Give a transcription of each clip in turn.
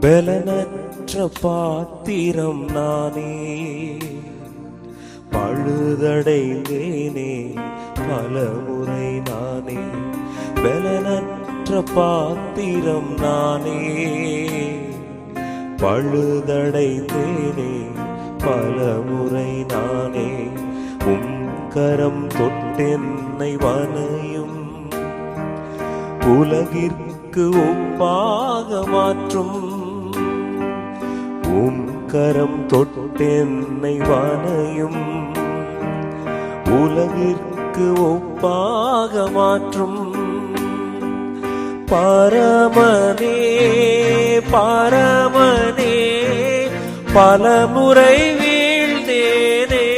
பலனற்ற பாத்திரம் நானே, பழுதடைந்தேனே பலமுறை நானே. பலனற்ற பாத்திரம் நானே, பழுதடைந்தேனே பலமுறை நானே. கரம் தொட்டென்னை வனையும், உலகிற்கு ஒப்பாக மாற்றும். கரம் தொட்டென்னை வனையும், உலகிற்கு ஒப்பாக மாற்றும். பரமனே பரமனே பலமுறை வீழ்ந்தேனே.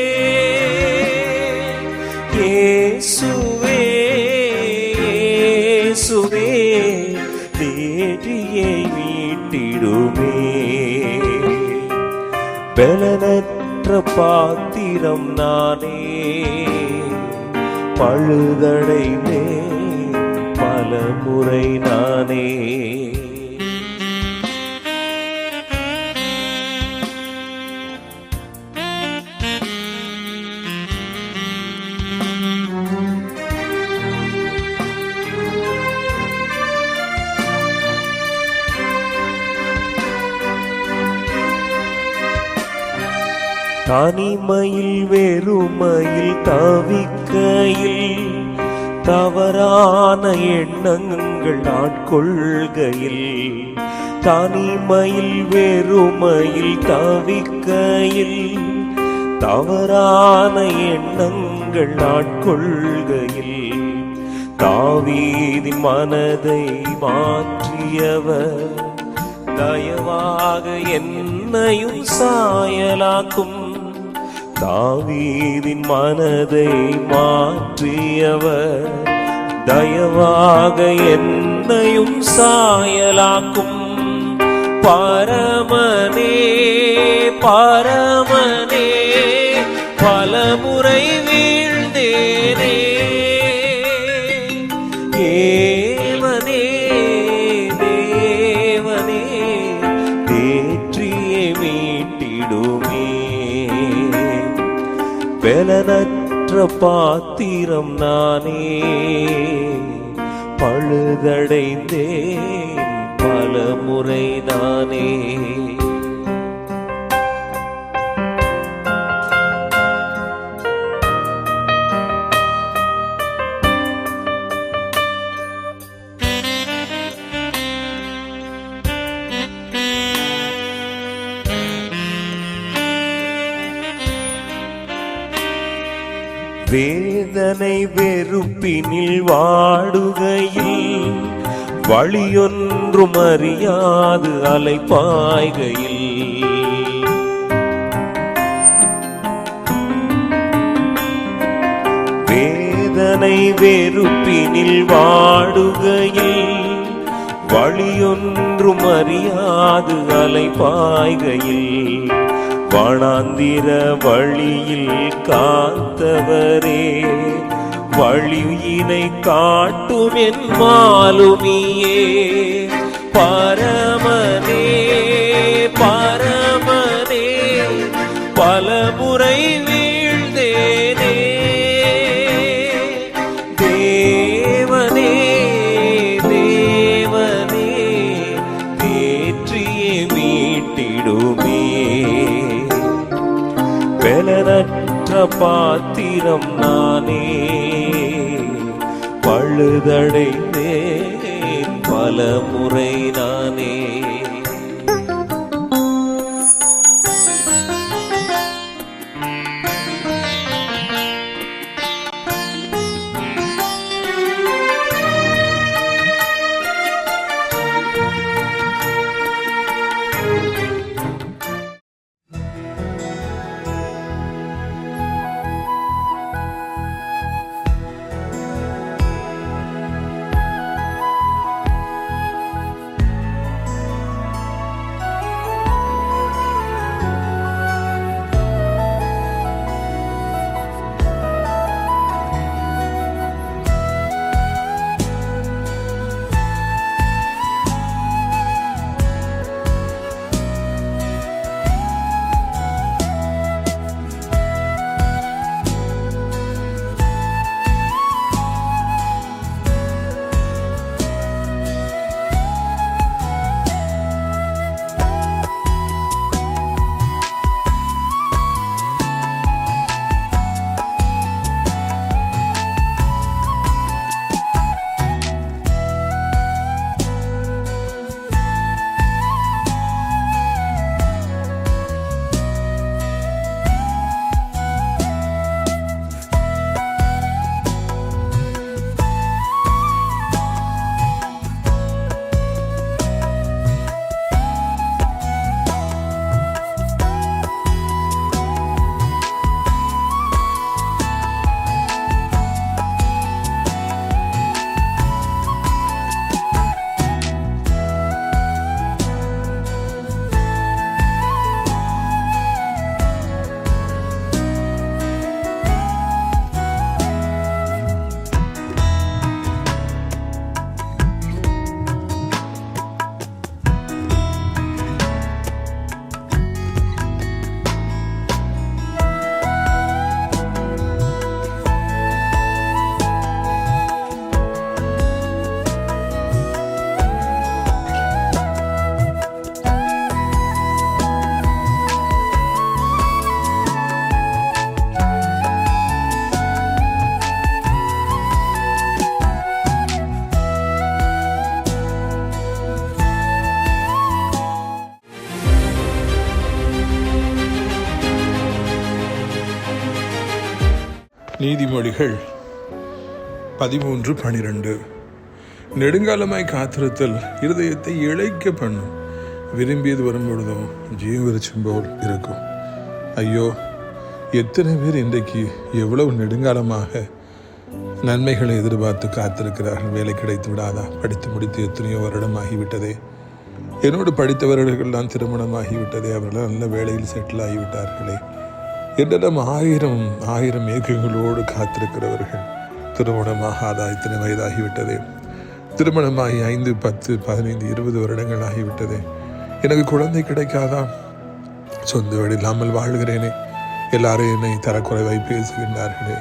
இயேசுவே இயேசுவே தேடியை மீட்டிடுமே. பலனற்ற பாத்திரம் நானே, பழுதடைந்தே பலமுறை நானே. தனிமையில் வெறுமையில் தவிக்கையில், தவறான எண்ணங்கள் ஆட்கொள்கையில். தனிமையில் வெறுமையில் தவிக்கையில், தவறான எண்ணங்கள் ஆட்கொள்கையில். தாவீதின் மனதை மாற்றியவர், தயவாக என்னையும் சாயலாக்கும். தாவீதின் மனதை மாற்றியவர், தயவாக என்னையும் சாயலாக்கும். பரமனே பரமனே பலமுறை வீழ்ந்தேனே. தேவனே தேவனே தேற்றியே மீட்டிடுமே. பலனற்ற பாத்திரம் நானே, பழுதடைந்தேன் பலமுறை நானே. வேதனை வெறுப்பினில் வாடுகையில், வழியொன்றும் அறியாது அலைபாய்கையில். வேதனை வெறுப்பினில் வாடுகையில், வழியொன்றும் அறியாது அலைபாய்கையில். வனாந்திர வழியில் காத்தவரே, வழியினை காட்டும் என் மாலுமியே. பரமனே பரமனே பலமுறை வீழ்ந்தேனே. தேவனே தேவனே தேற்றியே மீட்டிடுமே. பலனற்ற பாத்திரம் நானே, பழுதடைந்தேன் பலமுறை நானே. நீதிமொழிகள் 13:12. நெடுங்காலமாய் காத்திருத்தல் இருதயத்தை இளைக்க பண்ணும், விரும்பியது வரும்பொழுதும் ஜீவவிருட்சம் போல் இருக்கும். ஐயோ, எத்தனை பேர் இன்றைக்கு எவ்வளவு நெடுங்காலமாக நன்மைகளை எதிர்பார்த்து காத்திருக்கிறார்கள். வேலை கிடைத்து விடாதா? படித்து முடித்து எத்தனையோ வருடம் ஆகிவிட்டதே. என்னோடு படித்தவர்களெல்லாம் திருமணமாகிவிட்டதே, அவர்கள் நல்ல வேலையில் செட்டில் ஆகிவிட்டார்களே என்றெல்லாம் ஆயிரம் ஏக்கங்களோடு காத்திருக்கிறவர்கள். திருமணமாகாதா? இத்தனை வயதாகிவிட்டதே. திருமணமாகி 5, 10, 15, 20 வருடங்கள் ஆகிவிட்டதே. எனக்கு குழந்தை கிடைக்காதா? சொந்த வீடு இல்லாமல் வாழ்கிறேனே. எல்லாரும் என்னை தரக்குறைவாய் பேசுகின்றார்களே.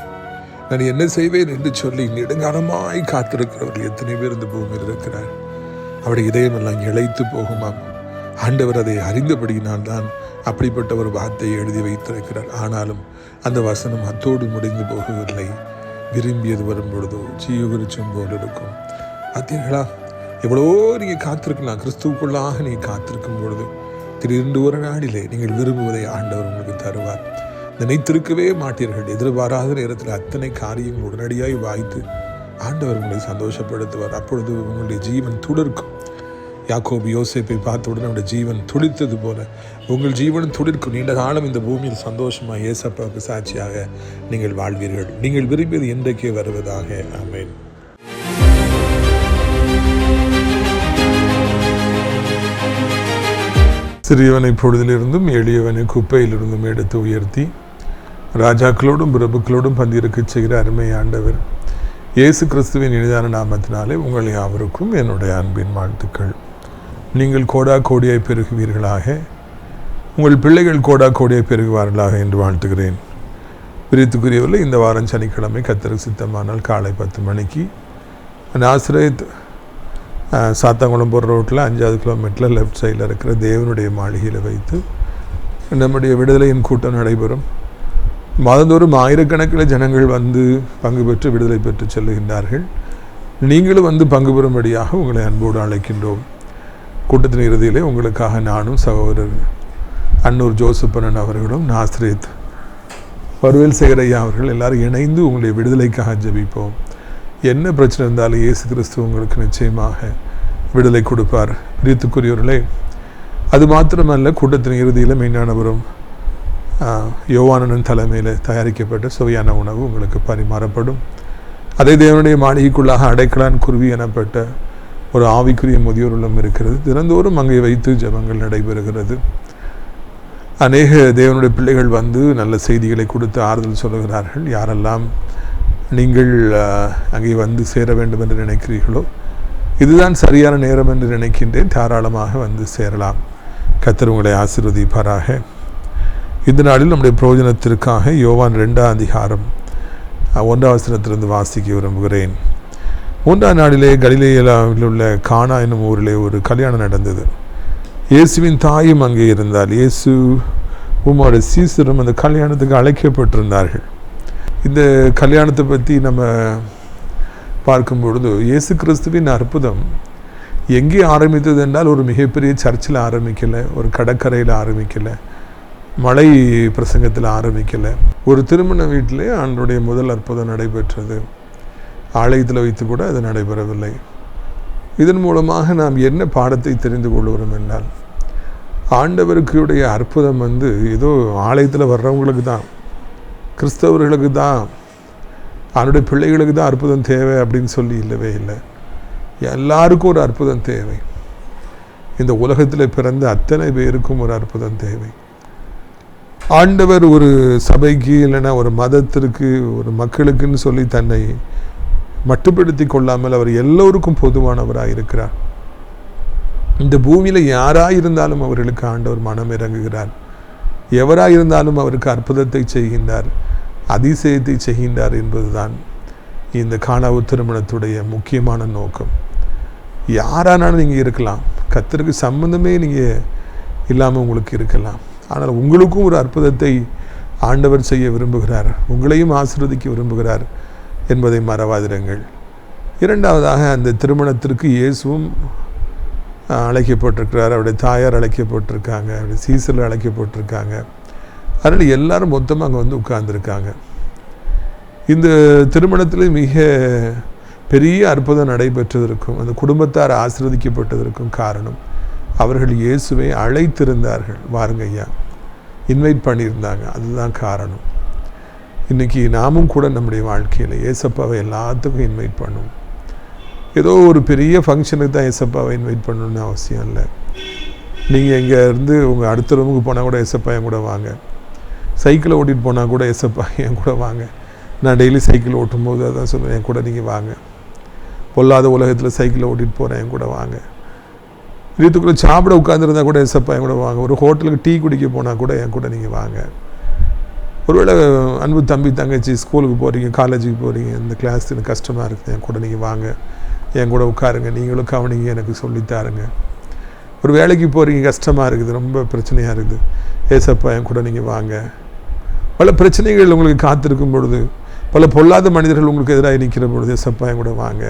நான் என்ன செய்வேன் என்று சொல்லி நெடுங்காலமாய் காத்திருக்கிறவர்கள் எத்தனை பேர் இந்த பூமியில் இருக்கிறார். அவருடைய இதயமெல்லாம் இழைத்து போகுமாம். ஆண்டவர் அதை அறிந்தபடியினால் தான் அப்படிப்பட்ட ஒரு வார்த்தையை எழுதி வைத்திருக்கிறார். ஆனாலும் அந்த வசனம் அத்தோடு முடிந்து போகவில்லை. விரும்பியது வரும் பொழுதோ ஜீவவிருட்சம் போல் இருக்கும். பார்த்தீர்களா, எவ்வளோ நீங்கள் காத்திருக்கலாம். கிறிஸ்துவுக்குள்ளாக நீங்கள் காத்திருக்கும் பொழுது திடீரென்று ஒரு நாளிலே நீங்கள் விரும்புவதை ஆண்டவர் உங்களுக்கு தருவார். நினைத்திருக்கவே மாட்டீர்கள். எதிர்பாராத நேரத்தில் அத்தனை காரியங்கள் உடனடியாய் வாய்த்து ஆண்டவர் உங்களை சந்தோஷப்படுத்துவார். அப்பொழுது உங்களுடைய ஜீவன் துளிர்க்கும். யாக்கோபு யோசேப்பை பார்த்தவுடன் அவருடைய ஜீவன் துளிர்த்தது போல உங்கள் ஜீவனும் துளிர்க்கும். நீண்ட காலம் இந்த பூமியில் சந்தோஷமாக ஏசப்பாவுக்கு சாட்சியாக நீங்கள் வாழ்வீர்கள். நீங்கள் விரும்பியது இன்றைக்கே வருவதாக. ஆமென். சிறியவனை பொழுதிலிருந்தும் எளியவனை குப்பையிலிருந்தும் எடுத்து உயர்த்தி ராஜாக்களோடும் பிரபுக்களோடும் பந்திருக்க செய்கிற அருமை ஆண்டவர் இயேசு கிறிஸ்துவின் இனிதான நாமத்தினாலே உங்கள் யாவருக்கும் என்னுடைய அன்பின் வாழ்த்துக்கள். நீங்கள் கோடா கோடியாய் பெருகுவீர்களாக, உங்கள் பிள்ளைகள் கோடா கோடியாய் பெருகுவார்களாக என்று வாழ்த்துகிறேன். பிரித்துக்குரியவர்கள், இந்த வாரம் சனிக்கிழமை கர்த்தருக்கு சித்தமானால் காலை 10 மணிக்கு நாசரேத் சாத்தாங்குளம் போகிற ரோட்டில் 5வது கிலோமீட்டரில் லெஃப்ட் சைடில் இருக்கிற தேவனுடைய மாளிகையில் வைத்து நம்முடைய விடுதலையின் கூட்டம் நடைபெறும். மாதந்தோறும் ஆயிரக்கணக்கில் ஜனங்கள் வந்து பங்கு பெற்று விடுதலை பெற்று செல்லுகின்றார்கள். நீங்களும் வந்து பங்கு பெறும்படியாக உங்களை அன்போடு அழைக்கின்றோம். கூட்டத்தின் இறுதியிலே உங்களுக்காக நானும் சகோதரர் அன்னூர் ஜோசப்பனன் அவர்களும் நாசரேத் பருவேல் சேகரையா அவர்கள் எல்லாரும் இணைந்து உங்களுடைய விடுதலைக்காக ஜெபிப்போம். என்ன பிரச்சனை இருந்தாலும் இயேசு கிறிஸ்து உங்களுக்கு நிச்சயமாக விடுதலை கொடுப்பார். பிரியத்துக்குரியவர்களே, அது மாத்திரமல்ல, கூட்டத்தின் இறுதியில் மெய்ஞானபுரம் யோவானன் தலைமையில் தயாரிக்கப்பட்ட சுவையான உணவு உங்களுக்கு பரிமாறப்படும். அதே தேவனுடைய மாளிகைக்குள்ளாக அடைக்கலான் குருவி எனப்பட்ட ஒரு ஆவிக்குரிய முதியோர் இல்லம் இருக்கிறது. தினந்தோறும் அங்கே வைத்து ஜெபங்கள் நடைபெறுகிறது. அநேக தேவனுடைய பிள்ளைகள் வந்து நல்ல செய்திகளை கொடுத்து ஆறுதல் சொல்லுகிறார்கள். யாரெல்லாம் நீங்கள் அங்கே வந்து சேர வேண்டும் என்று நினைக்கிறீர்களோ, இதுதான் சரியான நேரம் என்று நினைக்கின்றேன். தாராளமாக வந்து சேரலாம். கர்த்தர் உங்களை ஆசீர்வதிப்பாராக. இந்த நாளில் நம்முடைய பிரயோஜனத்திற்காக யோவான் 2ஆம் அதிகாரம் 1ஆம் வசனத்திலிருந்து வாசிக்க விரும்புகிறேன். 3ஆம் நாளிலே கலிலேயாவில் உள்ள கானா என்னும் ஊரிலே ஒரு கல்யாணம் நடந்தது. இயேசுவின் தாயும் அங்கே இருந்தால் இயேசு உம்முடைய சீசரும் அந்த கல்யாணத்துக்கு அழைக்கப்பட்டிருந்தார்கள். இந்த கல்யாணத்தை பற்றி நம்ம பார்க்கும் பொழுது இயேசு கிறிஸ்துவின் அற்புதம் எங்கே ஆரம்பித்தது என்றால் ஒரு மிகப்பெரிய சர்ச்சில் ஆரம்பிக்கலை, ஒரு கடற்கரையில் ஆரம்பிக்கலை, மலை பிரசங்கத்தில் ஆரம்பிக்கலை. ஒரு திருமண வீட்டிலே ஆண்டவருடைய முதல் அற்புதம் நடைபெற்றது. ஆலயத்தில் வைத்து கூட அது நடைபெறவில்லை. இதன் மூலமாக நாம் என்ன பாடத்தை தெரிந்து கொள்கிறோம் என்றால், ஆண்டவருக்குடைய அற்புதம் ஏதோ ஆலயத்தில் வர்றவங்களுக்கு தான், கிறிஸ்தவர்களுக்கு தான், அவனுடைய பிள்ளைகளுக்கு தான் அற்புதம் தேவை அப்படின்னு சொல்லி இல்லவே இல்லை. எல்லாருக்கும் ஒரு அற்புதம் தேவை. இந்த உலகத்தில் பிறந்த அத்தனை பேருக்கும் ஒரு அற்புதம் தேவை. ஆண்டவர் ஒரு சபைக்கு இல்லைன்னா ஒரு மதத்திற்கு ஒரு மக்களுக்குன்னு சொல்லி தன்னை மட்டுப்படுத்தி கொள்ளாமல் அவர் எல்லோருக்கும் பொதுவானவராக இருக்கிறார். இந்த பூமியில் யாராயிருந்தாலும் அவர்களுக்கு ஆண்டவர் மனம் இறங்குகிறார். எவராயிருந்தாலும் அவருக்கு அற்புதத்தை செய்கின்றார், அதிசயத்தை செய்கின்றார் என்பதுதான் இந்த கானாவு திருமணத்துடைய முக்கியமான நோக்கம். யாரானாலும் நீங்கள் இருக்கலாம், கர்த்தருக்கு சம்பந்தமே நீங்கள் இல்லாமல் உங்களுக்கு இருக்கலாம். ஆனால் உங்களுக்கும் ஒரு அற்புதத்தை ஆண்டவர் செய்ய விரும்புகிறார், உங்களையும் ஆசீர்வதிக்க விரும்புகிறார் என்பதை மறவாதிருங்கள். இரண்டாவதாக, அந்த திருமணத்திற்கு இயேசுவும் அழைக்கப்பட்டிருக்கிறார், அவருடைய தாயார் அழைக்கப்பட்டிருக்காங்க, அவருடைய சீசர்கள் அழைக்கப்பட்டிருக்காங்க. அதனால் எல்லாரும் மொத்தமாக அங்கே வந்து உட்கார்ந்துருக்காங்க. இந்த திருமணத்தில் மிக பெரிய அற்புதம் நடைபெற்றதற்கும் அந்த குடும்பத்தார் ஆசீர்வதிக்கப்பட்டதற்கும் காரணம் அவர்கள் இயேசுவை அழைத்திருந்தார்கள். வாருங்க ஐயா, இன்வைட் பண்ணியிருந்தாங்க. அதுதான் காரணம். இன்றைக்கி நாமும் கூட நம்முடைய வாழ்க்கையில் ஏசப்பாவை எல்லாத்துக்கும் இன்வைட் பண்ணுவோம். ஏதோ ஒரு பெரிய ஃபங்க்ஷனுக்கு தான் ஏசப்பாவை இன்வைட் பண்ணணுன்னு அவசியம் இல்லை. நீங்கள் இங்கே இருந்து உங்கள் அடுத்த ரூமுக்கு போனால் கூட ஏசப்பா என் கூட வாங்க. சைக்கிளை ஓட்டிகிட்டு போனால் கூட ஏசப்பா என் கூட வாங்க. நான் டெய்லி சைக்கிள் ஓட்டும்போது அதான் சொல்லுவேன், என் கூட நீங்கள் வாங்க. பொல்லாத உலகத்தில் சைக்கிளை ஓட்டிகிட்டு போகிறேன், என் கூட வாங்க. வீட்டுக்குள்ளே சாப்பிட உட்காந்துருந்தா கூட ஏசப்பா என் கூட வாங்க. ஒரு ஹோட்டலுக்கு டீ குடிக்க போனால் கூட என் கூட நீங்கள் வாங்க. ஒருவேளை அன்பு தம்பி தங்கச்சி ஸ்கூலுக்கு போகிறீங்க, காலேஜுக்கு போகிறீங்க, இந்த கிளாஸ் எனக்கு கஷ்டமாக இருக்குது, என் கூட நீங்கள் வாங்க, என் கூட உட்காருங்க, நீங்களும் கவனிங்க, எனக்கு சொல்லித்தாருங்க. ஒரு வேலைக்கு போகிறீங்க, கஷ்டமாக இருக்குது, ரொம்ப பிரச்சனையாக இருக்குது, ஏசப்பா என் கூட நீங்கள் வாங்க. பல பிரச்சனைகள் உங்களுக்கு காத்திருக்கும் பொழுது, பல பொல்லாத மனிதர்கள் உங்களுக்கு எதிராக நிற்கிற பொழுது ஏசப்பா என் கூட வாங்க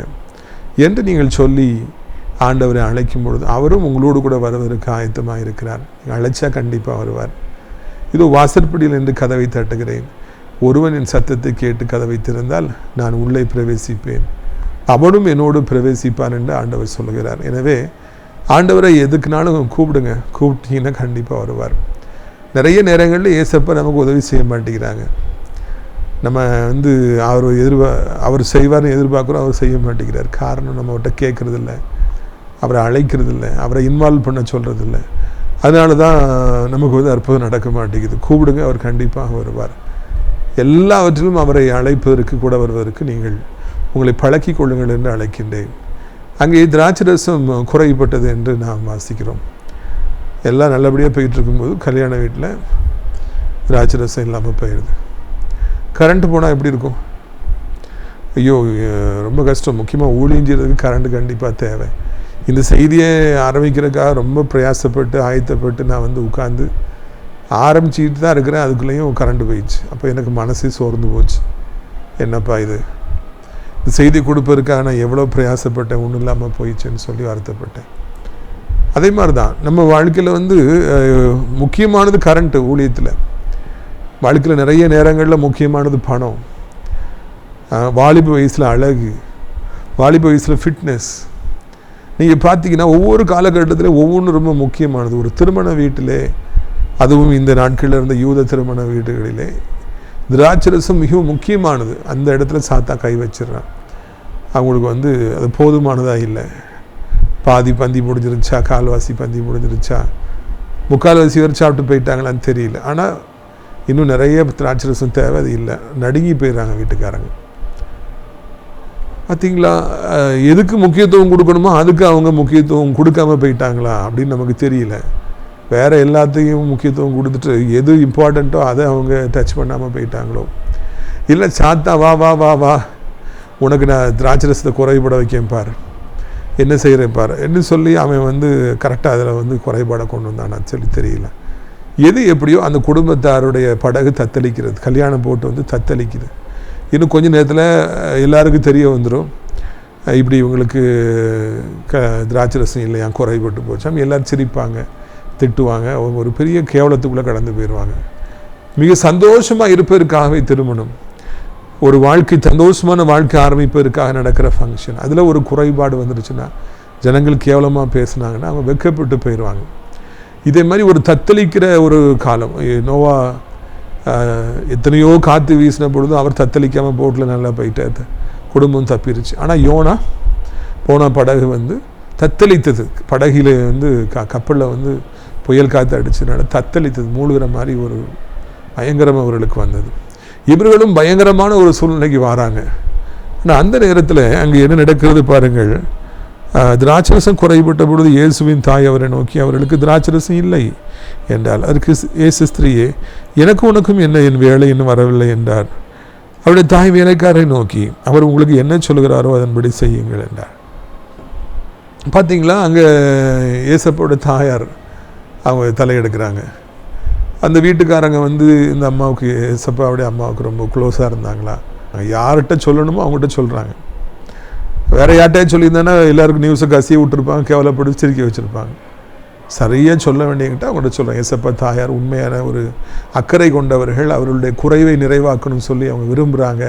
என்று நீங்கள் சொல்லி ஆண்டவரை அழைக்கும் பொழுது அவரும் உங்களோடு கூட வருவதற்கு ஆயத்தமாக இருக்கிறார். நீங்கள் அழைச்சா கண்டிப்பாக வருவார். இதோ வாசற்படியில் என்று கதவை தட்டுகிறேன், ஒருவன் என் சத்தத்தை கேட்டு கதவை திறந்தால் நான் உள்ளே பிரவேசிப்பேன், அவனும் என்னோடு பிரவேசிப்பான் என்று ஆண்டவர் சொல்கிறார். எனவே ஆண்டவரை எதுக்குனாலும் கூப்பிடுங்க, கூப்பிட்டீங்கன்னா கண்டிப்பாக வருவார். நிறைய நேரங்களில் ஏசப்பா நமக்கு உதவி செய்ய மாட்டேங்கிறாங்க. நம்ம அவர் செய்வார்னு எதிர்பார்க்குறோம், அவர் செய்ய மாட்டேங்கிறார். காரணம் நம்மகிட்ட கேட்குறதில்ல, அவரை அழைக்கிறதில்ல, அவரை இன்வால்வ் பண்ண சொல்கிறதில்ல. அதனால தான் நமக்கு அற்புதம் நடக்க மாட்டேங்குது. கூப்பிடுங்க, அவர் கண்டிப்பாக வருவார். எல்லாவற்றிலும் அவரை அழைப்பதற்கு கூட வருவதற்கு நீங்கள் உங்களை பழக்கி கொள்ளுங்கள் என்று அழைக்கின்றேன். அங்கே திராட்சரசம் குறைப்பட்டது என்று நாம் வாசிக்கிறோம். எல்லாம் நல்லபடியாக போயிட்டு இருக்கும்போது கல்யாண வீட்டில் திராட்சரசம் இல்லாமல் போயிடுது. கரண்ட்டு போனால் எப்படி இருக்கும்? ஐயோ, ரொம்ப கஷ்டம். முக்கியமாக ஊழியம் செய்கிறதுக்கு கரண்ட்டு கண்டிப்பாக தேவை. இந்த செய்தியை ஆரம்பிக்கிறதுக்காக ரொம்ப பிரயாசப்பட்டு ஆயத்தப்பட்டு நான் உட்காந்து ஆரம்பிச்சுக்கிட்டு தான் இருக்கிறேன். அதுக்குள்ளேயும் கரண்ட்டு போயிடுச்சு. அப்போ எனக்கு மனசே சோர்ந்து போச்சு. என்னப்பா இது, இந்த செய்தி கொடுப்பதற்காக நான் எவ்வளோ பிரயாசப்பட்டேன், ஒன்றும் இல்லாமல் போயிடுச்சுன்னு சொல்லி வருத்தப்பட்டேன். அதே மாதிரி தான் நம்ம வாழ்க்கையில் முக்கியமானது கரண்ட்டு. ஊழியத்தில் வாழ்க்கையில் நிறைய நேரங்களில் முக்கியமானது பணம், வாலிப வயசில் அழகு, வாலிப வயசில் ஃபிட்னஸ். நீங்கள் பார்த்தீங்கன்னா ஒவ்வொரு காலகட்டத்திலும் ஒவ்வொன்றும் ரொம்ப முக்கியமானது. ஒரு திருமண வீட்டிலே, அதுவும் இந்த நாட்களில் இருந்த யூத திருமண வீடுகளிலே திராட்சரசம் மிகவும் முக்கியமானது. அந்த இடத்துல சாத்தா கை வச்சிடறான். அவங்களுக்கு அது போதுமானதாக இல்லை. பாதி பந்தி முடிஞ்சிருச்சா, கால்வாசி பந்தி முடிஞ்சிருச்சா, முக்கால்வாசி வரை சாப்பிட்டு போயிட்டாங்களான்னு தெரியல. ஆனால் இன்னும் நிறைய திராட்சரசம் தேவை, அது இல்லை. நடுங்கி போயிடுறாங்க வீட்டுக்காரங்க. பார்த்தீங்களா, எதுக்கு முக்கியத்துவம் கொடுக்கணுமோ அதுக்கு அவங்க முக்கியத்துவம் கொடுக்காம போயிட்டாங்களா அப்படின்னு நமக்கு தெரியல. வேறு எல்லாத்தையும் முக்கியத்துவம் கொடுத்துட்டு எது இம்பார்ட்டண்ட்டோ அதை அவங்க டச் பண்ணாமல் போயிட்டாங்களோ. இல்லை, சாத்தா வா வா வா வா, உனக்கு நான் திராட்சரசத்தை குறைபட வைக்கேன் பார், என்ன செய்கிறேன் பார் என்று சொல்லி அவன் கரெக்டாக அதில் குறைபாடை கொண்டு வந்தான்னு சொல்லி தெரியல. எது எப்படியோ அந்த குடும்பத்தாருடைய படகு தத்தளிக்கிறது. கல்யாணம் போட்டு தத்தளிக்குது. இன்னும் கொஞ்சம் நேரத்தில் எல்லாருக்கும் தெரிய வந்துடும், இப்படி இவங்களுக்கு திராட்சரசம் இல்லையா, குறைபட்டு போச்சு. எல்லோரும் சிரிப்பாங்க, திட்டுவாங்க, அவங்க ஒரு பெரிய கேவலத்துக்குள்ளே கடந்து போயிடுவாங்க. மிக சந்தோஷமாக இருப்பதற்காகவே திருமணம், ஒரு வாழ்க்கை, சந்தோஷமான வாழ்க்கை ஆரம்பிப்பதற்காக நடக்கிற ஃபங்க்ஷன், அதில் ஒரு குறைபாடு வந்துருச்சுன்னா, ஜனங்கள் கேவலமாக பேசுனாங்கன்னா அவங்க வெக்கப்பட்டு போயிடுவாங்க. இதே மாதிரி ஒரு தத்தளிக்கிற ஒரு காலம். நோவா எத்தனையோ காற்று வீசின பொழுது அவர் தத்தளிக்காமல் போட்டில் நல்லா போயிட்டார், குடும்பம் தப்பிருச்சு. ஆனால் யோனா போன படகு தத்தளித்தது. படகில் கப்பலில் புயல் காற்று அடிச்சதுனால தத்தளித்தது, மூழ்கிற மாதிரி ஒரு பயங்கரம் அவர்களுக்கு வந்தது. இவர்களும் பயங்கரமான ஒரு சூழ்நிலைக்கு வராங்க. ஆனால் அந்த நேரத்தில் அங்கே என்ன நடக்கிறது பாருங்கள். திராட்சரசம் குறைபட்ட பொழுது இயேசுவின் தாய் அவரை நோக்கி, அவர்களுக்கு திராட்சரசம் இல்லை என்றால், அதற்கு இயேசு ஸ்திரீயே, எனக்கு உனக்கும் என்ன, என் வேலை இன்னும் வரவில்லை என்றார். அவருடைய தாய் வேலைக்காரை நோக்கி, அவர் உங்களுக்கு என்ன சொல்கிறாரோ அதன்படி செய்யுங்கள் என்றார். பார்த்தீங்களா, அங்கே இயேசப்போட தாயார் அவங்க தலையெடுக்கிறாங்க. அந்த வீட்டுக்காரங்க இந்த அம்மாவுக்கு, ஏசப்பாவுடைய அம்மாவுக்கு ரொம்ப க்ளோஸாக இருந்தாங்களா, யார்கிட்ட சொல்லணுமோ அவங்ககிட்ட சொல்கிறாங்க. வேறு யார்கிட்டே சொல்லியிருந்தாங்கன்னா எல்லாருக்கும் நியூஸை கசிய விட்டுருப்பாங்க, கேவலப்பட்டு சிரிக்க வச்சுருப்பாங்க. சரியாக சொல்ல வேண்டியங்கிட்ட அவங்கள்ட்ட சொல்கிறாங்க. ஏசப்பா தாயார் உண்மையான ஒரு அக்கறை கொண்டவர்கள், அவர்களுடைய குறைவை நிறைவாக்கணும்னு சொல்லி அவங்க விரும்புகிறாங்க.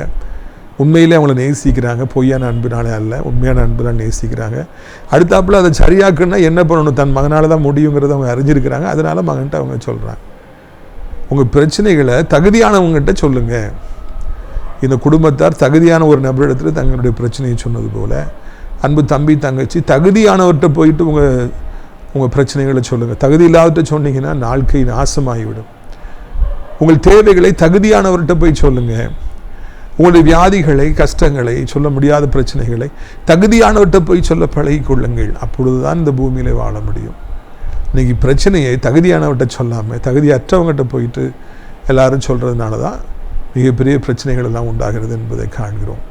உண்மையிலே அவங்கள நேசிக்கிறாங்க, பொய்யான அன்பினாலே அல்ல, உண்மையான அன்பினால் நேசிக்கிறாங்க. அடுத்தாப்புல அதை சரியாக்குன்னா என்ன பண்ணணும், தன் மகனால் தான் முடியுங்கிறத அவங்க அறிஞ்சிருக்கிறாங்க. அதனால மகன்கிட்ட அவங்க சொல்கிறாங்க, உங்கள் பிரச்சனைகளை தகுதியானவங்ககிட்ட சொல்லுங்கள். இந்த குடும்பத்தார் தகுதியான ஒரு நபரிடத்தில் தங்களுடைய பிரச்சனையை சொன்னது போல, அன்பு தம்பி தங்கச்சி தகுதியானவர்கிட்ட போயிட்டு உங்கள் பிரச்சனைகளை சொல்லுங்கள். தகுதி இல்லாதவர்கிட்ட சொன்னீங்கன்னா வாழ்க்கை நாசமாகிவிடும். உங்கள் தேவைகளை தகுதியானவர்கிட்ட போய் சொல்லுங்கள். உங்களுடைய வியாதிகளை, கஷ்டங்களை, சொல்ல முடியாத பிரச்சனைகளை தகுதியானவர்கிட்ட போய் சொல்ல பழகி கொள்ளுங்கள். அப்பொழுது தான் இந்த பூமியில வாழ முடியும். இன்றைக்கி பிரச்சனையை தகுதியானவர்கிட்ட சொல்லாமல் தகுதியற்றவங்ககிட்ட போயிட்டு எல்லாரும் சொல்கிறதுனால தான் மிகப்பெரிய பிரச்சனைகள் எல்லாம் உண்டாகிறது என்பதை காண்கிறோம்.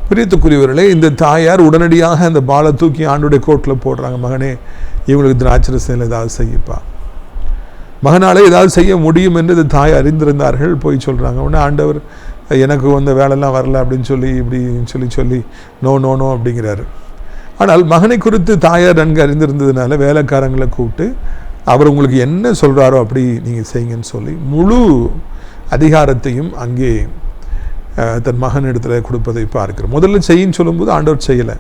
பிரியத்துக்குரியவர்களே, இந்த தாயார் உடனடியாக அந்த பாலை தூக்கி ஆண்டுடைய கோட்டில் போடுறாங்க. மகனே, இவங்களுக்கு திராட்சரசத்தில் ஏதாவது செய்யப்பா, மகனாலே ஏதாவது செய்ய முடியும் என்று இந்த தாய் அறிந்திருந்தார்கள். போய் சொல்கிறாங்க. உடனே ஆண்டவர் எனக்கு வந்த வேலைலாம் வரல அப்படின்னு சொல்லி நோ நோ நோ அப்படிங்கிறாரு. ஆனால் மகனை குறித்து தாயார் நன்கு அறிந்திருந்ததுனால வேலைக்காரங்களை கூப்பிட்டு அவர் உங்களுக்கு என்ன சொல்கிறாரோ அப்படி நீங்கள் செய்யுங்கன்னு சொல்லி முழு அதிகாரத்தையும் அங்கே தன் மகன் இடத்துல கொடுப்பதை பார்க்கிறோம். முதல்ல செய்யின்னு சொல்லும்போது ஆண்டவர் செய்யலை.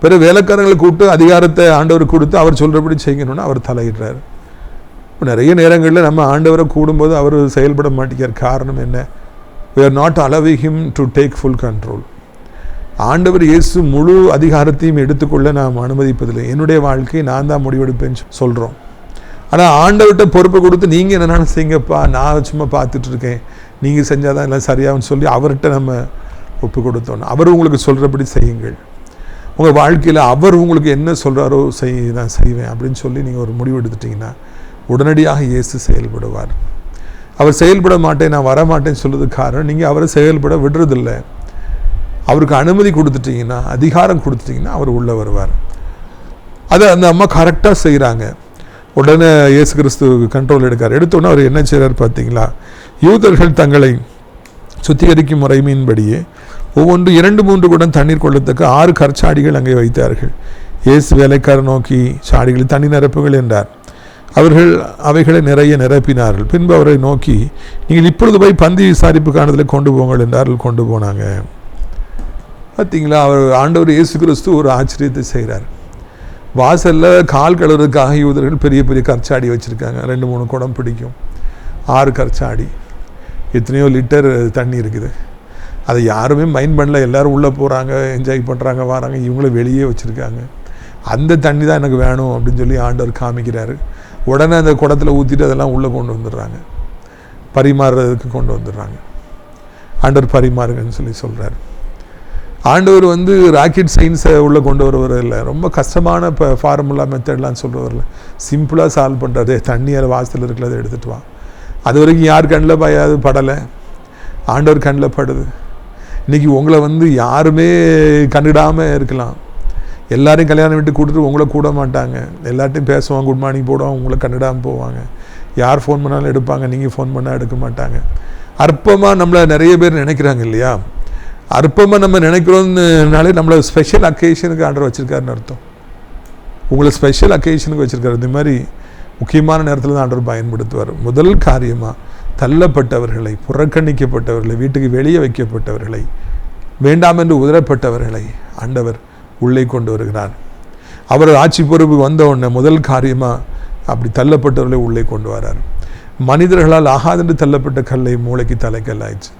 பிறகு வேலைக்காரங்களை கூப்பிட்டு அதிகாரத்தை ஆண்டவர் கொடுத்து அவர் சொல்கிறபடி செய்யணும்னு அவர் தலையிடுறார். நிறைய நேரங்களில் நம்ம ஆண்டவரை கூடும்போது அவர் செயல்பட மாட்டேங்கிறார். காரணம் என்ன? we are not allowing him to take full control. ஆண்டவர் இயேசு முழு அதிகாரத்தையும் எடுத்துக்கொள்ள நாம் அனுமதிப்பதில்லை. என்னுடைய வாழ்க்கையை நான் தான் முடிவெடுப்பேன்னு சொல்கிறோம். ஆனால் ஆண்டவர்கிட்ட பொறுப்பை கொடுத்து நீங்கள் என்னென்னு செய்யுங்கப்பா, நான் சும்மா பார்த்துட்டு இருக்கேன், நீங்கள் செஞ்சால் தான் எல்லாம் சரியாகும்னு சொல்லி அவர்கிட்ட நம்ம ஒப்பு கொடுத்தோம். அவர் உங்களுக்கு சொல்கிறபடி செய்யுங்கள். உங்கள் வாழ்க்கையில் அவர் உங்களுக்கு என்ன சொல்கிறாரோ நான் செய்வேன் அப்படின்னு சொல்லி நீங்கள் ஒரு முடிவு எடுத்துட்டிங்கன்னா உடனடியாக இயேசு செயல்படுவார். அவர் செயல்பட மாட்டேன், நான் வரமாட்டேன்னு சொல்றதுக்கு காரணம் நீங்கள் அவரை செயல்பட விடுறதில்லை. அவருக்கு அனுமதி கொடுத்துட்டிங்கன்னா, அதிகாரம் கொடுத்துட்டிங்கன்னா அவர் உள்ளே வருவார். அதை அந்த அம்மா கரெக்டாக செய்கிறாங்க. உடனே இயேசு கிறிஸ்து கண்ட்ரோல் எடுக்கார். எடுத்தோன்னே அவர் என்ன செய்கிறார் பார்த்தீங்களா? யூதர்கள் தங்களை சுத்திகரிக்கும் முறைமையின்படியே ஒவ்வொன்று 2-3 குடம் தண்ணீர் கொள்ளத்தக்க 6 கற்சாடிகள் அங்கே வைத்தார்கள். இயேசு வேலைக்காரர் நோக்கி, சாடிகளில் தண்ணி நிரப்புகள் என்றார். அவர்கள் அவைகளை நிறைய நிரப்பினார்கள். பின்பு அவரை நோக்கி, நீங்கள் இப்பொழுது போய் பந்தி விசாரிப்பு காணதில் கொண்டு போங்கள் என்றார்கள். கொண்டு போனாங்க. பார்த்தீங்களா, அவர் ஆண்டவர் இயேசு கிறிஸ்து ஒரு ஆச்சரியத்தை செய்கிறார். வாசலில் கால் கழுவுறதுக்காக யூதர்கள் பெரிய பெரிய கற்சாடி வச்சுருக்காங்க. 2-3 குடம் பிடிக்கும். 6 கற்சாடி, எத்தனையோ லிட்டர் தண்ணி இருக்குது. அதை யாருமே மைண்ட் பண்ணல. எல்லோரும் உள்ளே போகிறாங்க, என்ஜாய் பண்ணுறாங்க, வராங்க. இவங்களும் வெளியே வச்சுருக்காங்க. அந்த தண்ணி தான் எனக்கு வேணும் அப்படின்னு சொல்லி ஆண்டவர் காமிக்கிறாரு. உடனே அந்த குடத்தில் ஊற்றிட்டு அதெல்லாம் உள்ளே கொண்டு வந்துடுறாங்க, பரிமாறுறதுக்கு கொண்டு வந்துடுறாங்க. ஆண்டவர் பரிமாறுங்கன்னு சொல்லி சொல்கிறார். ஆண்டவர் ராக்கெட் சயின்ஸை உள்ளே கொண்டு வருவர் இல்லை, ரொம்ப கஷ்டமான ஃபார்முலா மெத்தட்லாம் சொல்கிறவர் இல்லை. சிம்பிளாக சால்வ் பண்ணுறது. தண்ணியால் வாசல் இருக்கிறத எடுத்துகிட்டு வா. அது வரைக்கும் யார் கண்ணில் படலை, ஆண்டவர் கண்ணில் படுது. இன்றைக்கி உங்களை யாருமே கண்டுடாமல் இருக்கலாம். எல்லாரையும் கல்யாணம் விட்டு கூட்டிட்டு உங்களை கூட மாட்டாங்க. எல்லார்ட்டையும் பேசுவாங்க, குட் மார்னிங் போடுவாங்க, உங்களை கண்டுடாமல் போவாங்க. யார் ஃபோன் பண்ணாலும் எடுப்பாங்க, நீங்கள் ஃபோன் பண்ணால் எடுக்க மாட்டாங்க. அற்பமாக நம்மளை நிறைய பேர் நினைக்கிறாங்க இல்லையா? அற்பமாக நம்ம நினைக்கிறோம்னாலே நம்மளை ஸ்பெஷல் அக்கேஷனுக்கு ஆர்டர் வச்சுருக்காருன்னு அர்த்தம். உங்களை ஸ்பெஷல் அக்கேஷனுக்கு வச்சுருக்காரு. இந்த மாதிரி முக்கியமான நேரத்தில் தான் ஆண்டவர் பயன்படுத்துவார். முதல் காரியமாக தள்ளப்பட்டவர்களை, புறக்கணிக்கப்பட்டவர்களை, வீட்டுக்கு வெளியே வைக்கப்பட்டவர்களை, வேண்டாம் என்று உதறப்பட்டவர்களை ஆண்டவர் உள்ளே கொண்டு வருகிறார். அவர் ஆட்சி பொறுப்பு வந்த உடனே முதல் காரியமாக அப்படி தள்ளப்பட்டவர்களை உள்ளே கொண்டு வரார். மனிதர்களால் ஆகாதென்று தள்ளப்பட்ட கல்லை மூளைக்கு தலைக்கல் ஆயிடுச்சு.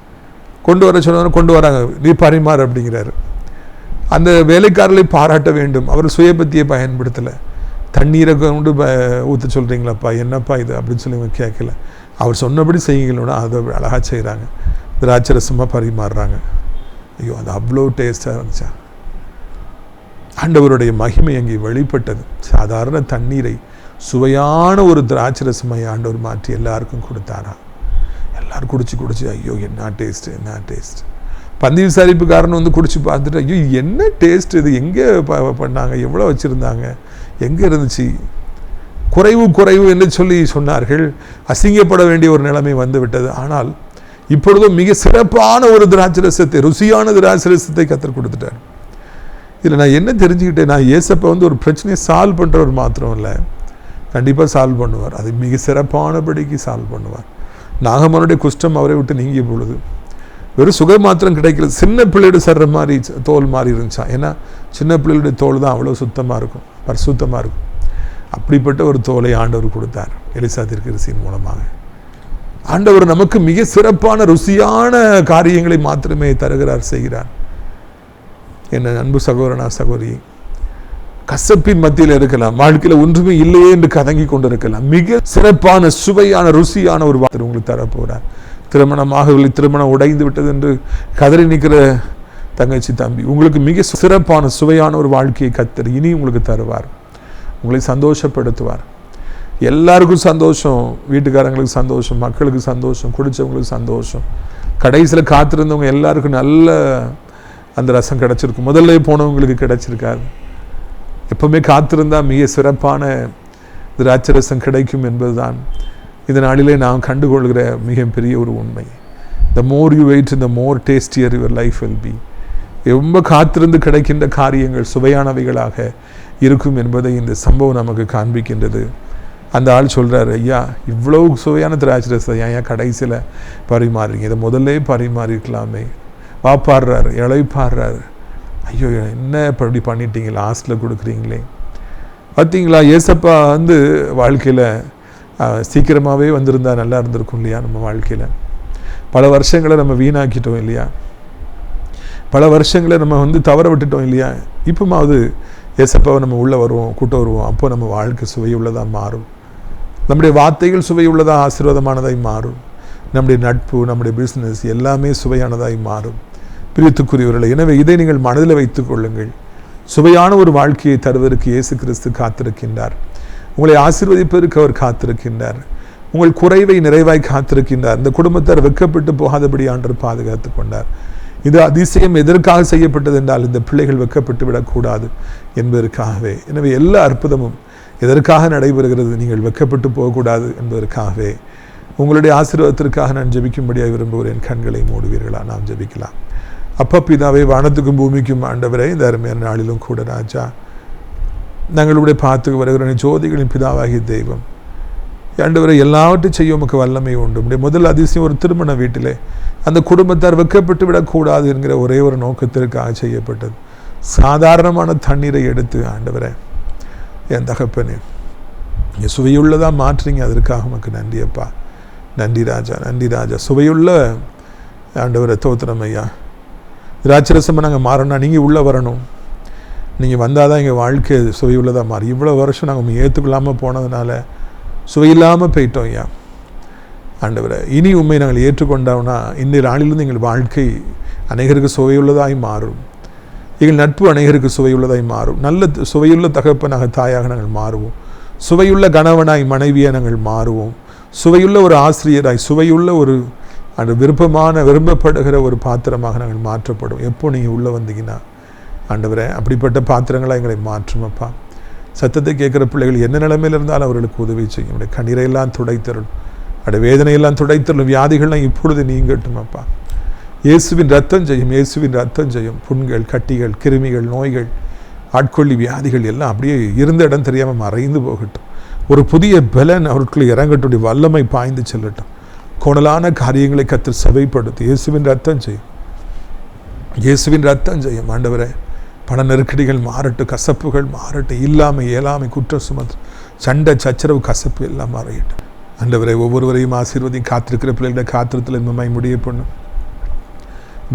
கொண்டு வர சொன்ன கொண்டு வராங்க. நீ பரிமாறு அப்படிங்கிறாரு. அந்த வேலைக்காரர்களை பாராட்ட வேண்டும். அவர் சுயபத்தியை பயன்படுத்தலை. தண்ணீரை கொண்டு ஊற்ற சொல்கிறீங்களாப்பா, என்னப்பா இது அப்படின்னு சொல்லி இவங்க கேட்கல. அவர் சொன்னபடி செய்யுங்களோட அதை அழகாக செய்கிறாங்க. திராட்சரசமாக பரிமாறுறாங்க. ஐயோ, அது அவ்வளோ டேஸ்ட்டாக இருந்துச்சா! ஆண்டவருடைய மகிமை அங்கே வெளிப்பட்டது. சாதாரண தண்ணீரை சுவையான ஒரு திராட்சரசமாய் ஆண்டவர் மாற்றி எல்லாருக்கும் கொடுத்தாரா. எல்லோரும் குடிச்சு ஐயோ என்ன டேஸ்ட். பந்தி விசாரிப்புக்காரன் குடிச்சு பார்த்துட்டு, ஐயோ என்ன டேஸ்ட் இது, எங்கே பண்ணாங்க, எவ்வளோ வச்சுருந்தாங்க, எங்கே இருந்துச்சு, குறைவு என்று சொல்லி சொன்னார்கள். அசிங்கப்பட வேண்டிய ஒரு நிலைமை வந்து விட்டது. ஆனால் இப்பொழுதும் மிக சிறப்பான ஒரு திராட்சரசத்தை, ருசியான திராட்சரசத்தை கர்த்தர் கொடுத்துட்டார். இதில் நான் என்ன தெரிஞ்சுக்கிட்டேன், நான் இயேசப்பா ஒரு பிரச்சனையை சால்வ் பண்ணுறவர் மாத்திரம் இல்லை, கண்டிப்பாக சால்வ் பண்ணுவார். அது மிக சிறப்பானபடிக்கு சால்வ் பண்ணுவார். நாகமனுடைய குஷ்டம் அவரை விட்டு நீங்கிய பொழுது வெறும் சுகம் மாத்திரம் கிடைக்கல, சின்ன பிள்ளையோட சர்ற மாதிரி தோல் மாதிரி இருந்துச்சா. ஏன்னா சின்ன பிள்ளைகளுடைய தோல் தான் அவ்வளோ சுத்தமாக இருக்கும், பரிசுத்தமாக இருக்கும். அப்படிப்பட்ட ஒரு தோலை ஆண்டவர் கொடுத்தார் எலிசா தீர்க்கதரிசியின் மூலமாக. ஆண்டவர் நமக்கு மிக சிறப்பான ருசியான காரியங்களை மாத்திரமே தருகிறார், செய்கிறார். என்ன அன்பு சகோதரனா சகோதரி, கசப்பின் மத்தியில் இருக்கலாம், வாழ்க்கையில் ஒன்றுமே இல்லையே என்று கதங்கி கொண்டு இருக்கலாம், மிக சிறப்பான சுவையான ருசியான ஒரு வார்த்தை உங்களுக்கு தரப்போறார். திருமணமாகவில்லை, திருமணம் உடைந்து விட்டது என்று கதறி நிற்கிற தங்கச்சி தம்பி, உங்களுக்கு மிக சிறப்பான சுவையான ஒரு வாழ்க்கையை கத்தர் இனி உங்களுக்கு தருவார். உங்களை சந்தோஷப்படுத்துவார். எல்லாருக்கும் சந்தோஷம், வீட்டுக்காரங்களுக்கு சந்தோஷம், மக்களுக்கு சந்தோஷம், குடித்தவங்களுக்கு சந்தோஷம். கடைசியில் காத்திருந்தவங்க எல்லாருக்கும் நல்ல அந்த ரசம் கிடச்சிருக்கும், முதல்ல போனவங்களுக்கு கிடைச்சிருக்காது. எப்பவுமே காத்திருந்தால் மிக சிறப்பான திராட்சரசம் கிடைக்கும் என்பதுதான் இந்த நாளிலே நாம் கண்டுகொள்கிற மிகப்பெரிய ஒரு உண்மை. The more you wait, the more tastier your life will be. ரொம்ப காத்திருந்து கிடைக்கின்ற காரியங்கள் சுவையானவைகளாக இருக்கும் என்பதை இந்த சம்பவம் நமக்கு காண்பிக்கின்றது. அந்த ஆள் சொல்கிறார், ஐயா இவ்வளோ சுவையான திராட்சரசம் ஐயா கடைசியில் பரிமாறுறீங்க, இதை முதல்ல பரிமாறிக்கலாமே. பாடுறாரு, இழைப்பாடுறாரு, ஐயோ என்ன இப்படி பண்ணிட்டீங்க, லாஸ்ட்டில் கொடுக்குறீங்களே. பார்த்தீங்களா, ஏசப்பா வாழ்க்கையில் சீக்கிரமாகவே வந்திருந்தா நல்லா இருந்திருக்கும் இல்லையா. நம்ம வாழ்க்கையில் பல வருஷங்களை நம்ம வீணாக்கிட்டோம் இல்லையா, பல வருஷங்களை நம்ம தவற விட்டுட்டோம் இல்லையா. இப்போமாவது ஏசப்பாவை நம்ம உள்ளே வருவோம், கூட்டம் வருவோம், அப்போ நம்ம வாழ்க்கை சுவையுள்ளதாக மாறும். நம்முடைய வார்த்தைகள் சுவையுள்ளதாக ஆசீர்வாதமானதாய் மாறும். நம்முடைய நட்பு, நம்முடைய பிஸ்னஸ் எல்லாமே சுவையானதாய் மாறும். பிரியத்துக்குரியவர்களே, எனவே இதை நீங்கள் மனதில் வைத்துக் கொள்ளுங்கள். சுவையான ஒரு வாழ்க்கையை தருவதற்கு இயேசு கிறிஸ்து காத்திருக்கின்றார். உங்களை ஆசீர்வதிப்பதற்கு அவர் காத்திருக்கின்றார். உங்கள் குறைவை நிறைவாய் காத்திருக்கின்றார். இந்த குடும்பத்தார் வெட்கப்பட்டு போகாதபடி ஆண்டவர் பாதுகாத்து கொண்டார். இது அதிசயம் எதற்காக செய்யப்பட்டது என்றால், இந்த பிள்ளைகள் வெட்கப்பட்டு விடக்கூடாது என்பதற்காகவே. எனவே எல்லா அற்புதமும் எதற்காக நடைபெறுகிறது, நீங்கள் வெட்கப்பட்டு போகக்கூடாது என்பதற்காகவே. உங்களுடைய ஆசீர்வாதத்திற்காக நான் ஜெபிக்கும்படியாக விரும்புகிறேன். கண்களை மூடுவீர்களா? நாம் ஜெபிக்கலாம். அப்பா பிதாவே, வானத்துக்கும் பூமிக்கும் ஆண்டவரே, இந்த அருமையான நாளிலும் கூட ராஜா, நாங்களுடைய பார்த்துக்கு வருகிற ஜோதிகளின் பிதாவாகிய தெய்வம் ஆண்டவரை, எல்லாவற்றையும் செய்ய உமக்கு வல்லமை உண்டு. உடைய முதல் அதிசயம் ஒரு திருமண வீட்டிலே அந்த குடும்பத்தார் வெட்கப்பட்டு விடக்கூடாது என்கிற ஒரே ஒரு நோக்கத்திற்காக செய்யப்பட்டது. சாதாரணமான தண்ணீரை எடுத்து ஆண்டவரே, என் தகப்பனே, நீங்கள் சுவையுள்ளதாக மாற்றுறீங்க, அதற்காக உமக்கு நன்றி அப்பா. நன்றி ராஜா, நன்றி ராஜா. சுவையுள்ள ஆண்டவரை தோத்திரம் ஐயா. திராட்சரசமாக நாங்கள் மாறணும்னா நீங்கள் உள்ளே வரணும். நீங்கள் வந்தால் தான் எங்கள் வாழ்க்கை சுவையுள்ளதாக மாறி. இவ்வளோ வருஷம் நாங்கள் ஏற்றுக்கொள்ளாமல் போனதுனால சுவையில்லாமல் போயிட்டோம் ஐயா. ஆண்டவரை, இனி உண்மை நாங்கள் ஏற்றுக்கொண்டோம்னா இந்த நாளிலிருந்து எங்கள் வாழ்க்கை அநேகருக்கு சுவையுள்ளதாய் மாறும். எங்கள் நட்பு அநேகருக்கு சுவையுள்ளதாய் மாறும். நல்ல சுவையுள்ள தகப்பனாக, தாயாக நாங்கள் மாறுவோம். சுவையுள்ள கணவனாய், மனைவியாக நாங்கள் மாறுவோம். சுவையுள்ள ஒரு ஆசிரியராய், சுவையுள்ள ஒரு அந்த விரும்பப்படுகிற ஒரு பாத்திரமாக நாங்கள் மாற்றப்படும். எப்போ நீங்கள் உள்ளே வந்தீங்கன்னா ஆண்டவரே, அப்படிப்பட்ட பாத்திரங்களாக எங்களை மாற்றும் அப்பா. சத்தத்தை கேட்குற பிள்ளைகள் என்ன நிலைமையில் இருந்தாலும் அவர்களுக்கு உதவி செய்யும். உடைய கண்ணீரையெல்லாம் துடைத்தரும், அவருடைய வேதனையெல்லாம் துடைத்தரும், வியாதிகள்லாம் இப்பொழுது நீங்கட்டும் அப்பா. இயேசுவின் ரத்தம் செய்யும், இயேசுவின் ரத்தம் செய்யும். புண்கள், கட்டிகள், கிருமிகள், நோய்கள், ஆட்கொள்ளி வியாதிகள் எல்லாம் அப்படியே இருந்த இடம் தெரியாமல் மறைந்து போகட்டும். ஒரு புதிய பலன் அவர்களுக்கு இறங்கட்டும், வல்லமை பாய்ந்து செல்லட்டும். கோணலான காரியங்களை கர்த்தர் சபைப்படுத்தி இயேசுவின் ரத்தம் செய்யும், இயேசுவின் ரத்தம் செய்யும். ஆண்டவரே, பண நெருக்கடிகள் மாறட்டும், கசப்புகள் மாறட்டும், இல்லாமை, இயலாமை, குற்றம் சுமத்து, சண்டை, சச்சரவு, கசப்பு எல்லாம் மாறிட்டோம். ஆண்டவரை, ஒவ்வொருவரையும் ஆசீர்வதியும். காத்திருக்கிற பிள்ளைகளை காத்திரத்தில் இன்பமாய் முடிய பண்ணும்.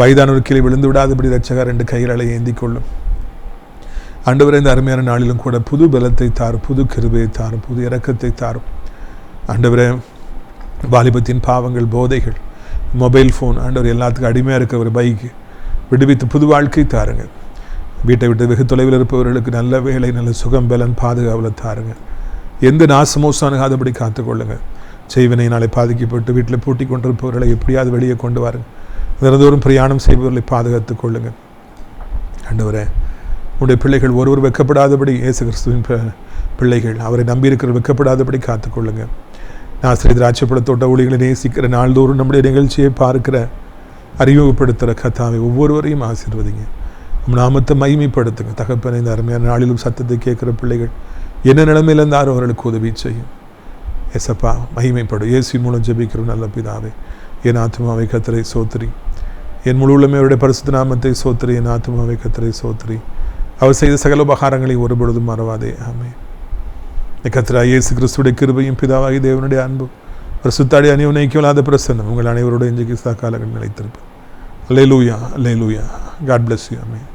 வயதான ஒரு கீழே விழுந்து விடாதபடி இரட்சகர் 2 கைகளை ஏந்தி கொள்ளும். ஆண்டவரை, இந்த அருமையான நாளிலும் கூட புது பலத்தை தாரும், புது கிருபையை தாரும், புது இரக்கத்தை தாரும். ஆண்டவரே, வாலிபத்தின் பாவங்கள், போதைகள், மொபைல் ஃபோன், ஆண்டவர் எல்லாத்துக்கும் அடிமையாக இருக்க ஒரு பைக்கு விடுவித்து புது வாழ்க்கை தாருங்க. வீட்டை விட்டு வெகு தொலைவில் இருப்பவர்களுக்கு நல்ல வேலை, நல்ல சுகம், பலன், பாதுகாவலை தாருங்க. எந்த நாசமோசம் அணுகாதபடி காத்துக்கொள்ளுங்க. செய்வினையினாலே பாதிக்கப்பட்டு வீட்டில் பூட்டி கொண்டிருப்பவர்களை எப்படியாவது வெளியே கொண்டு வாருங்க. தினந்தோறும் பிரயாணம் செய்பவர்களை பாதுகாத்து கொள்ளுங்க. ஆண்டவரே, உடைய பிள்ளைகள் ஒருவர் வெட்கப்படாதபடி, இயேசு கிறிஸ்துவின் பிள்ளைகள் அவரை நம்பியிருக்கிற வெட்கப்படாதபடி காத்துக்கொள்ளுங்க. நாசிரியர் திராட்சைப்பழத்தோட்ட ஊழியர்களை நேசிக்கிற, நாள்தோறும் நம்முடைய நிகழ்ச்சியை பார்க்கிற, அறிமுகப்படுத்துகிற கர்த்தாவை ஒவ்வொருவரையும் ஆசீர்வதிங்க. நம் நாமத்தை மகிமைப்படுத்துங்க. தகப்பனை, இந்த அருமையான நாளிலும் சத்தத்தை கேட்குற பிள்ளைகள் என்ன நிலைமையில் இருந்தாலும் அவர்களுக்கு உதவி செய்யும். ஏசப்பா, மகிமைப்படும். இயேசுவின் மூலம் ஜெபிக்கிறோம் நல்ல பிதாவே. என் ஆத்துமாவை கர்த்தரை சோத்திரி, என் முழு உள்ளமே அவருடைய பரிசுத்த நாமத்தை சோத்திரி, என் ஆத்துமாவை கர்த்தரை சோத்திரி. அவர் செய்த சகல உபகாரங்களை ஒருபொழுதும் மறவாதே. ஆமென். கர்த்தராகிய இயேசு கிறிஸ்துவுடைய கிருபையும் பிதாவாகிய தேவனுடைய அன்பும் பரிசுத்தாடி அநியோன்யமில்லாத பிரசன்னம் உங்கள் அனைவரோட இன்றைக்கு காலங்கள் நிலைத்திருப்பேன். அல்லேலூயா, அல்லேலூயா. God bless you. Amen.